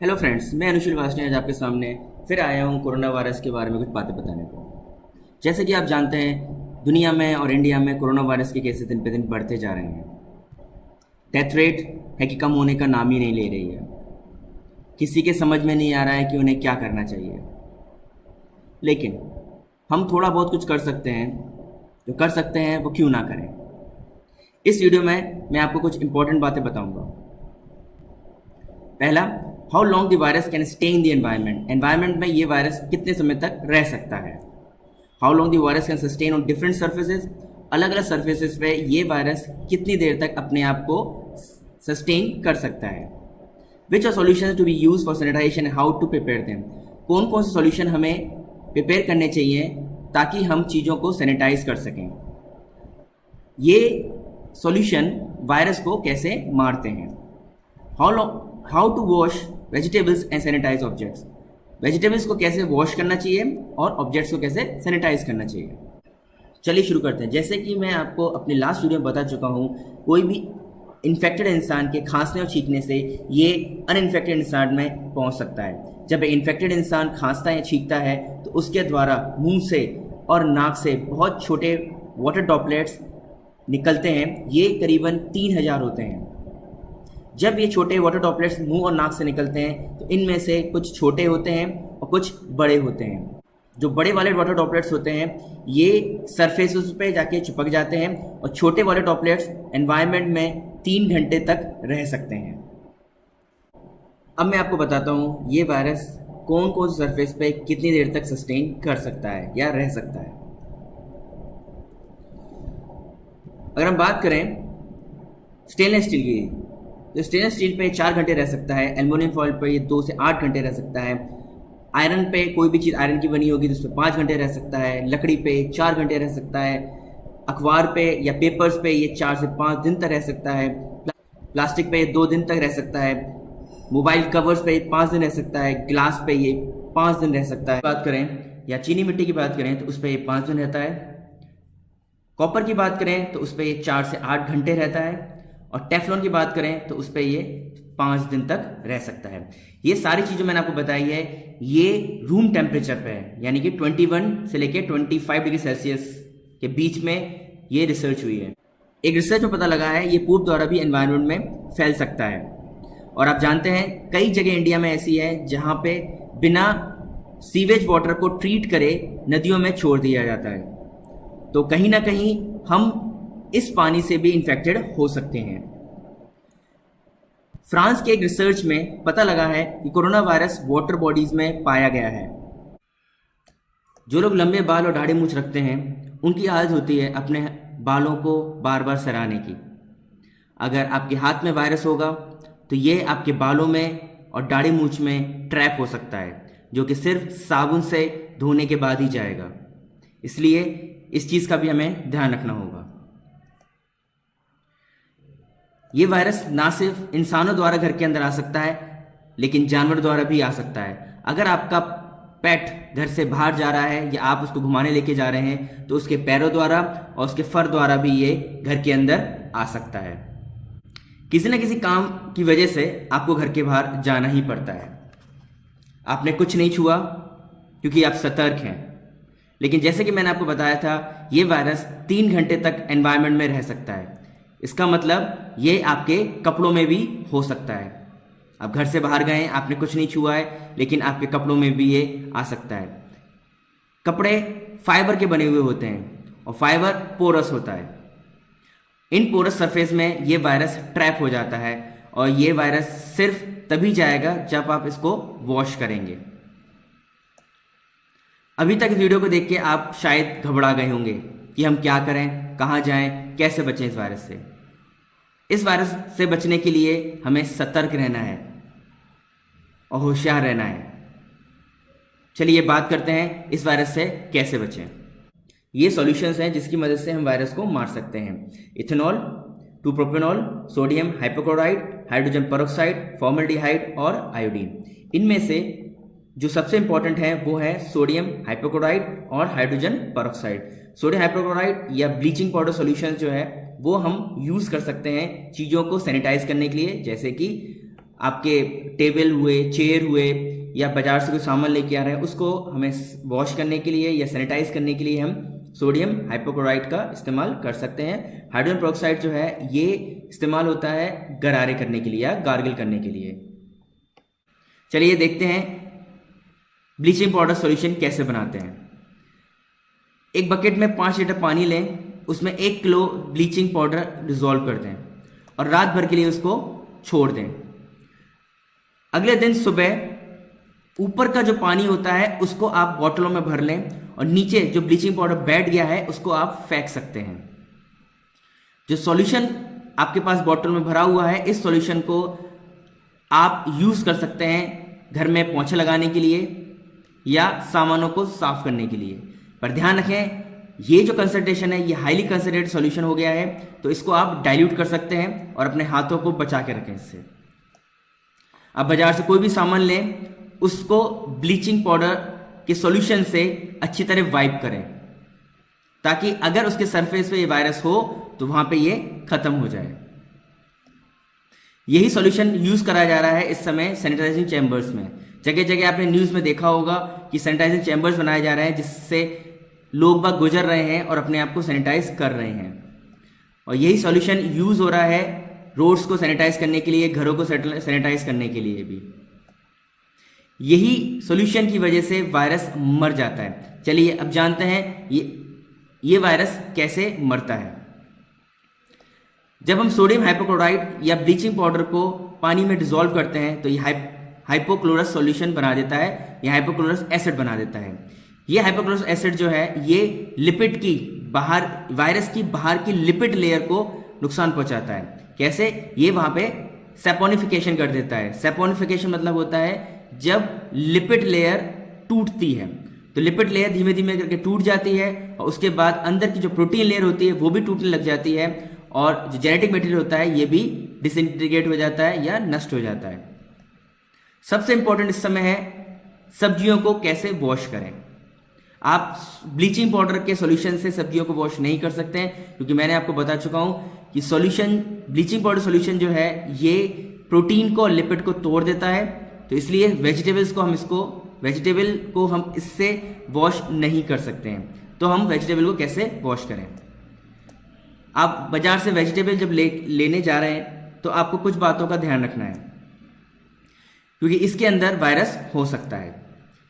Hello friends, मैं अनुशील वासनी आज आपके सामने फिर आया हूँ कोरोना वायरस के बारे में कुछ बातें बताने को। जैसे कि आप जानते हैं, दुनिया में और इंडिया में कोरोना वायरस के केसेस दिन पे दिन बढ़ते जा रहे हैं। डेथ रेट है कि कम होने का नाम ही नहीं ले रही है। किसी के समझ में नहीं आ रहा है कि उन्हें क्या करना चाहिए, लेकिन हम थोड़ा बहुत कुछ कर सकते हैं। जो कर सकते हैं वो क्यों ना करें। इस वीडियो में मैं आपको कुछ इंपॉर्टेंट बातें बताऊंगा। पहला, how long the virus can stay in the environment. Environment में ये वायरस कितने समय तक रह सकता है। How long the virus can sustain on different surfaces. अलग अलग सर्फेसेस पे ये वायरस कितनी देर तक अपने आप को सस्टेन कर सकता है। Which are solutions to be use for sanitisation, how to prepare them. कौन कौन से सॉल्यूशन हमें प्रिपेयर करने चाहिए ताकि हम चीज़ों को सैनिटाइज कर सकें। ये सॉल्यूशन वायरस को कैसे मारते हैं। How to wash vegetables and sanitise objects. Vegetables को कैसे वॉश करना चाहिए और ऑब्जेक्ट्स को कैसे सैनिटाइज करना चाहिए। चलिए शुरू करते हैं। जैसे कि मैं आपको अपने लास्ट वीडियो में बता चुका हूँ, कोई भी इन्फेक्टेड इंसान के खांसने और छींकने से ये अनइन्फेक्टेड इंसान में पहुँच सकता है। जब इन्फेक्टेड इंसान खांसता है या छींकता है तो उसके द्वारा मुंह से और नाक से बहुत छोटे वाटर ड्रॉपलेट्स निकलते हैं। ये करीबन 3000 होते हैं। जब ये छोटे वाटर ड्रॉपलेट्स मुंह और नाक से निकलते हैं तो इनमें से कुछ छोटे होते हैं और कुछ बड़े होते हैं। जो बड़े वाले वाटर ड्रॉपलेट्स होते हैं ये सरफेसेस पे जाके चिपक जाते हैं और छोटे वाले ड्रॉपलेट्स एनवायरनमेंट में 3 घंटे तक रह सकते हैं। अब मैं आपको बताता हूँ ये वायरस कौन कौन से सरफेस पे कितनी देर तक सस्टेन कर सकता है या रह सकता है। अगर हम बात करें स्टेनलेस स्टील की, तो स्टेनलेस स्टील पे 4 घंटे रह सकता है। एल्युमिनियम फॉइल पे ये 2 से 8 घंटे रह सकता है। आयरन पे कोई भी चीज़ आयरन की बनी होगी तो उस पर 5 घंटे रह सकता है। लकड़ी पे 4 घंटे रह सकता है। अखबार पे या पेपर्स पे ये 4 से 5 दिन तक रह सकता है। प्लास्टिक पे 2 दिन तक रह सकता है। मोबाइल कवर्स पे 5 दिन रह सकता है। ग्लास पे ये 5 दिन रह सकता है। बात करें या चीनी मिट्टी की बात करें तो उस पर ये 5 दिन रहता है। कॉपर की बात करें तो उस पर ये 4 से 8 घंटे रहता है। और टेफ्लॉन की बात करें तो उस पर ये 5 दिन तक रह सकता है। ये सारी चीज़ें मैंने आपको बताई है, ये रूम टेम्परेचर पे है, यानी कि 21 से लेके 25 डिग्री सेल्सियस के बीच में ये रिसर्च हुई है। एक रिसर्च में पता लगा है ये पूप द्वारा भी एनवायरनमेंट में फैल सकता है। और आप जानते हैं कई जगह इंडिया में ऐसी है जहाँ पे बिना सीवेज वाटर को ट्रीट करे नदियों में छोड़ दिया जाता है। तो कहीं ना कहीं हम इस पानी से भी इन्फेक्टेड हो सकते हैं। फ्रांस के एक रिसर्च में पता लगा है कि कोरोना वायरस वाटर बॉडीज में पाया गया है। जो लोग लंबे बाल और दाढ़ी मूंछ रखते हैं उनकी आदत होती है अपने बालों को बार बार सराहने की। अगर आपके हाथ में वायरस होगा तो ये आपके बालों में और दाढ़ी मूंछ में ट्रैप हो सकता है, जो कि सिर्फ साबुन से धोने के बाद ही जाएगा। इसलिए इस चीज़ का भी हमें ध्यान रखना होगा। ये वायरस ना सिर्फ इंसानों द्वारा घर के अंदर आ सकता है लेकिन जानवर द्वारा भी आ सकता है। अगर आपका पेट घर से बाहर जा रहा है या आप उसको घुमाने लेके जा रहे हैं तो उसके पैरों द्वारा और उसके फर द्वारा भी ये घर के अंदर आ सकता है। किसी न किसी काम की वजह से आपको घर के बाहर जाना ही पड़ता है। आपने कुछ नहीं छुआ क्योंकि आप सतर्क हैं, लेकिन जैसे कि मैंने आपको बताया था ये वायरस 3 घंटे तक एनवायरनमेंट में रह सकता है। इसका मतलब ये आपके कपड़ों में भी हो सकता है। आप घर से बाहर गए, आपने कुछ नहीं छुआ है, लेकिन आपके कपड़ों में भी ये आ सकता है। कपड़े फाइबर के बने हुए होते हैं और फाइबर पोरस होता है। इन पोरस सरफेस में ये वायरस ट्रैप हो जाता है और ये वायरस सिर्फ तभी जाएगा जब आप इसको वॉश करेंगे। अभी तक इस वीडियो को देख के आप शायद घबरा गए होंगे कि हम क्या करें, कहाँ जाएं, कैसे बचें इस वायरस से। इस वायरस से बचने के लिए हमें सतर्क रहना है और होशियार रहना है। चलिए बात करते हैं इस वायरस से कैसे बचें। ये सॉल्यूशंस हैं जिसकी मदद से हम वायरस को मार सकते हैं। Ethanol, two propanol, sodium hypochloride, hydrogen peroxide, formaldehyde और आयोडीन। इनमें से जो सबसे इंपॉर्टेंट है वो है सोडियम हाइपोक्लोराइड और हाइड्रोजन पेरोक्साइड। सोडियम हाइपोक्लोराइड या ब्लीचिंग पाउडर सॉल्यूशन जो है वो हम यूज़ कर सकते हैं चीज़ों को सैनिटाइज करने के लिए, जैसे कि आपके टेबल हुए, चेयर हुए, या बाजार से कोई सामान लेके आ रहे हैं उसको हमें वॉश करने के लिए या सैनिटाइज करने के लिए हम सोडियम हाइपोक्लोराइड का इस्तेमाल कर सकते हैं। हाइड्रोजन पेरोक्साइड जो है ये इस्तेमाल होता है गरारे करने के लिए या गार्गल करने के लिए। चलिए देखते हैं ब्लीचिंग पाउडर सॉल्यूशन कैसे बनाते हैं। एक बकेट में 5 लीटर पानी लें, उसमें 1 किलो ब्लीचिंग पाउडर डिजोल्व कर दें और रात भर के लिए उसको छोड़ दें। अगले दिन सुबह ऊपर का जो पानी होता है उसको आप बोतलों में भर लें और नीचे जो ब्लीचिंग पाउडर बैठ गया है उसको आप फेंक सकते हैं। जो सॉल्यूशन आपके पास बोतल में भरा हुआ है, इस सॉल्यूशन को आप यूज कर सकते हैं घर में पोंछे लगाने के लिए या सामानों को साफ करने के लिए। पर ध्यान रखें, ये जो कंसंट्रेशन है ये हाईली कंसंट्रेटेड सॉल्यूशन हो गया है, तो इसको आप डाइल्यूट कर सकते हैं और अपने हाथों को बचा के रखें इससे। आप बाजार से कोई भी सामान लें, उसको ब्लीचिंग पाउडर के सॉल्यूशन से अच्छी तरह वाइप करें ताकि अगर उसके सरफेस पे ये वायरस हो तो वहां पे ये खत्म हो जाए। यही सॉल्यूशन यूज करा जा रहा है इस समय सैनिटाइजिंग चैम्बर्स में। जगह जगह आपने न्यूज में देखा होगा कि सैनिटाइजिंग चैम्बर्स बनाए जा रहे हैं जिससे लोग बाग गुजर रहे हैं और अपने आप को सैनिटाइज कर रहे हैं। और यही सॉल्यूशन यूज हो रहा है रोड्स को सैनिटाइज करने के लिए, घरों को सैनिटाइज करने के लिए भी। यही सॉल्यूशन की वजह से वायरस मर जाता है। चलिए अब जानते हैं ये वायरस कैसे मरता है। जब हम सोडियम हाइपोक्लोराइड या ब्लीचिंग पाउडर को पानी में डिसॉल्व करते हैं तो ये हाइपोक्लोरस सॉल्यूशन बना देता है, या हाइपोक्लोरस एसिड बना देता है। ये हाइपोक्लोरस एसिड जो है ये लिपिड की बाहर, वायरस की बाहर की लिपिड लेयर को नुकसान पहुंचाता है। कैसे? ये वहां पे सेपोनिफिकेशन कर देता है। सेपोनिफिकेशन मतलब होता है जब लिपिड लेयर टूटती है तो लिपिड लेयर धीमे धीमे करके टूट जाती है और उसके बाद अंदर की जो प्रोटीन लेयर होती है वो भी टूटने लग जाती है और जो जेनेटिक मटेरियल होता है ये भी डिसइंटीग्रेट हो जाता है या नष्ट हो जाता है। सबसे इंपॉर्टेंट इस समय है सब्जियों को कैसे वॉश करें। आप ब्लीचिंग पाउडर के सॉल्यूशन से सब्जियों को वॉश नहीं कर सकते हैं क्योंकि मैंने आपको बता चुका हूं कि सॉल्यूशन, ब्लीचिंग पाउडर सॉल्यूशन जो है ये प्रोटीन को और लिपिड को तोड़ देता है। तो इसलिए वेजिटेबल को हम इससे वॉश नहीं कर सकते हैं। तो हम वेजिटेबल को कैसे वॉश करें? आप बाजार से वेजिटेबल जब लेने जा रहे हैं तो आपको कुछ बातों का ध्यान रखना है क्योंकि इसके अंदर वायरस हो सकता है।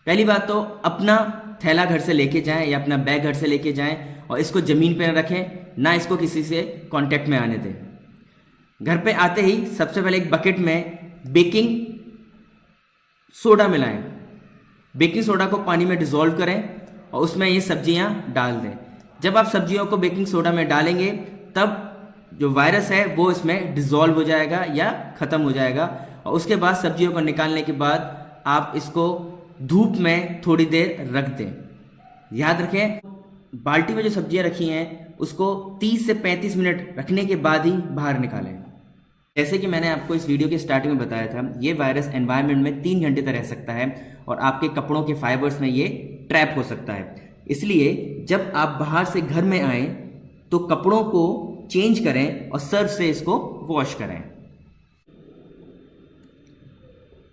पहली बात तो अपना थैला घर से लेके जाएं या अपना बैग घर से लेके जाएं और इसको जमीन पर रखें, ना इसको किसी से कांटेक्ट में आने दें। घर पे आते ही सबसे पहले एक बकेट में बेकिंग सोडा मिलाएं। बेकिंग सोडा को पानी में डिसॉल्व करें और उसमें ये सब्जियां डाल दें। जब आप सब्जियों को बेकिंग सोडा में डालेंगे तब जो वायरस है वो इसमें डिसॉल्व हो जाएगा या खत्म हो जाएगा और उसके बाद सब्जियों को निकालने के बाद आप इसको धूप में थोड़ी देर रख दें। याद रखें, बाल्टी में जो सब्जियां रखी हैं उसको 30 से 35 मिनट रखने के बाद ही बाहर निकालें। जैसे कि मैंने आपको इस वीडियो के स्टार्टिंग में बताया था, ये वायरस एनवायरनमेंट में 3 घंटे तक रह सकता है और आपके कपड़ों के फाइबर्स में ये ट्रैप हो सकता है। इसलिए जब आप बाहर से घर में आएँ तो कपड़ों को चेंज करें और सर्फ से इसको वॉश करें।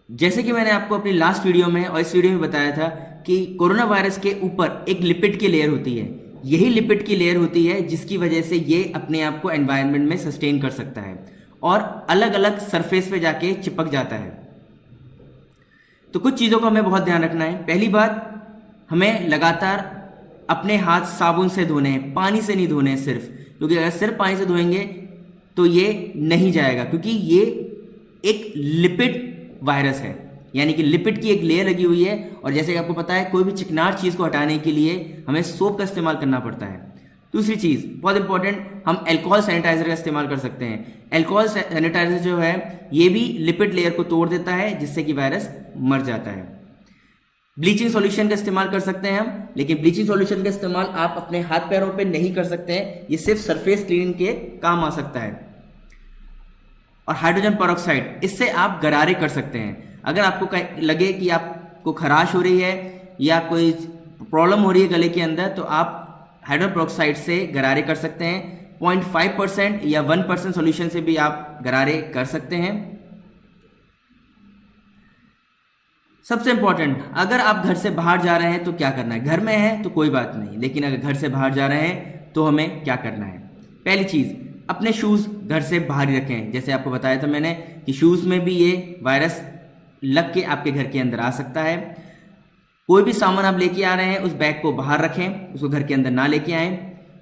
जैसे कि मैंने आपको अपनी लास्ट वीडियो में और इस वीडियो में बताया था कि कोरोना वायरस के ऊपर एक लिपिड की लेयर होती है। यही लिपिड की लेयर होती है जिसकी वजह से ये अपने आप को एनवायरनमेंट में सस्टेन कर सकता है और अलग अलग सरफेस पे जाके चिपक जाता है। तो कुछ चीज़ों का हमें बहुत ध्यान रखना है। पहली बात, हमें लगातार अपने हाथ साबुन से धोने हैं, पानी से नहीं धोने हैं सिर्फ, क्योंकि अगर सिर्फ पानी से धोएंगे तो ये नहीं जाएगा क्योंकि ये एक लिपिड वायरस है, यानी कि लिपिड की एक लेयर लगी हुई है। और जैसे कि आपको पता है कोई भी चिकनार चीज़ को हटाने के लिए हमें सोप का इस्तेमाल करना पड़ता है। दूसरी चीज़ बहुत इंपॉर्टेंट, हम अल्कोहल सैनिटाइजर का इस्तेमाल कर सकते हैं। अल्कोहल सैनिटाइजर जो है ये भी लिपिड लेयर को तोड़ देता है जिससे कि वायरस मर जाता है। ब्लीचिंग सॉल्यूशन का इस्तेमाल कर सकते हैं हम, लेकिन ब्लीचिंग सॉल्यूशन का इस्तेमाल आप अपने हाथ पैरों पे नहीं कर सकते हैं, ये सिर्फ सरफेस क्लीनिंग के काम आ सकता है। और हाइड्रोजन पेरोक्साइड, इससे आप गरारे कर सकते हैं। अगर आपको लगे कि आपको खराश हो रही है या कोई प्रॉब्लम हो रही है गले के अंदर तो आप हाइड्रोजन पेरोक्साइड से गरारे कर सकते हैं। 0.5% या 1% सॉल्यूशन से भी आप गरारे कर सकते हैं। सबसे इंपॉर्टेंट, अगर आप घर से बाहर जा रहे हैं तो क्या करना है। घर में है तो कोई बात नहीं, लेकिन अगर घर से बाहर जा रहे हैं तो हमें क्या करना है। पहली चीज़, अपने शूज़ घर से बाहर ही रखें। जैसे आपको बताया था मैंने कि शूज़ में भी ये वायरस लग के आपके घर के अंदर आ सकता है। कोई भी सामान आप लेके आ रहे हैं उस बैग को बाहर रखें, उसको घर के अंदर ना लेके आएँ।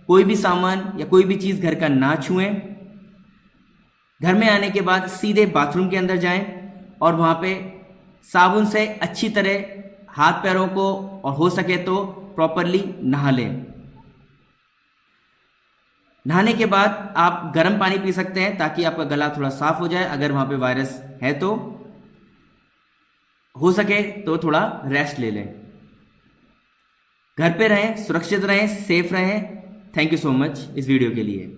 कोई भी सामान या कोई भी चीज़ घर का ना छुएं। घर में आने के बाद सीधे बाथरूम के अंदर जाएं और वहाँ पे साबुन से अच्छी तरह हाथ पैरों को और हो सके तो प्रॉपरली नहा लें। नहाने के बाद आप गर्म पानी पी सकते हैं ताकि आपका गला थोड़ा साफ हो जाए। अगर वहाँ पे वायरस है तो हो सके तो थोड़ा रेस्ट ले लें। घर पे रहें, सुरक्षित रहें, सेफ रहें। थैंक यू सो मच इस वीडियो के लिए।